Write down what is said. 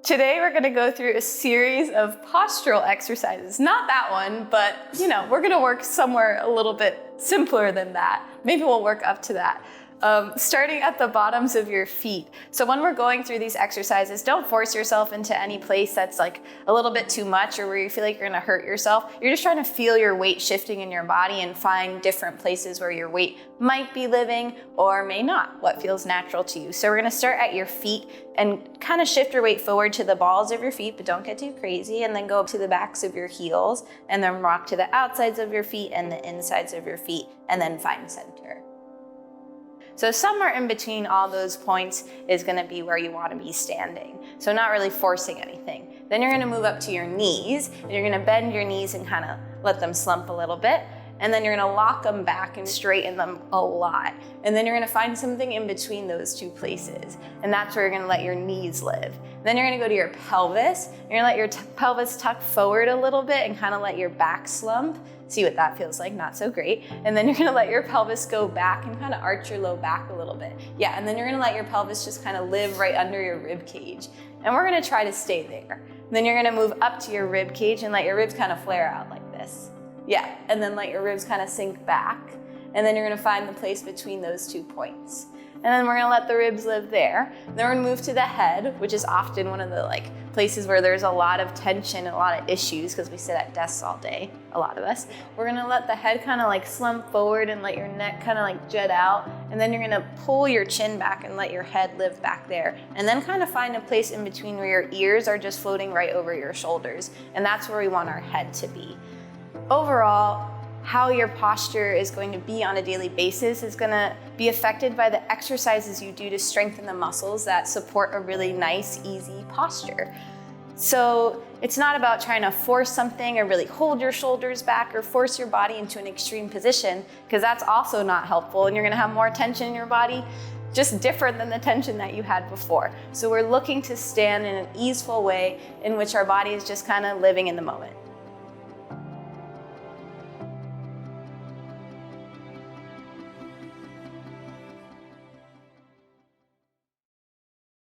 Today we're gonna go through a series of postural exercises. Not that one, but we're gonna work somewhere a little bit simpler than that. Maybe we'll work up to that. Starting at the bottoms of your feet. So when we're going through these exercises, don't force yourself into any place that's like a little bit too much or where you feel like you're gonna hurt yourself. You're just trying to feel your weight shifting in your body and find different places where your weight might be living or may not, what feels natural to you. So we're gonna start at your feet and kind of shift your weight forward to the balls of your feet, but don't get too crazy, and then go up to the backs of your heels, and then rock to the outsides of your feet and the insides of your feet, and then find center. So somewhere in between all those points is gonna be where you wanna be standing. So not really forcing anything. Then you're gonna move up to your knees, and you're gonna bend your knees and kind of let them slump a little bit. And then you're gonna lock them back and straighten them a lot. And then you're gonna find something in between those two places. And that's where you're gonna let your knees live. Then you're gonna go to your pelvis. You're gonna let your pelvis tuck forward a little bit and kind of let your back slump. See what that feels like, not so great. And then you're gonna let your pelvis go back and kind of arch your low back a little bit. Yeah, and then you're gonna let your pelvis just kind of live right under your rib cage. And we're gonna try to stay there. Then you're gonna move up to your rib cage and let your ribs kind of flare out like this. Yeah, and then let your ribs kind of sink back. And then you're gonna find the place between those 2 points. And then we're gonna let the ribs live there. Then we're gonna move to the head, which is often one of the places where there's a lot of tension and a lot of issues because we sit at desks all day, a lot of us. We're gonna let the head kind of slump forward and let your neck kind of jet out. And then you're gonna pull your chin back and let your head live back there. And then kind of find a place in between where your ears are just floating right over your shoulders. And that's where we want our head to be. Overall, how your posture is going to be on a daily basis is going to be affected by the exercises you do to strengthen the muscles that support a really nice, easy posture. So it's not about trying to force something or really hold your shoulders back or force your body into an extreme position, because that's also not helpful and you're going to have more tension in your body, just different than the tension that you had before. So we're looking to stand in an easeful way in which our body is just kind of living in the moment.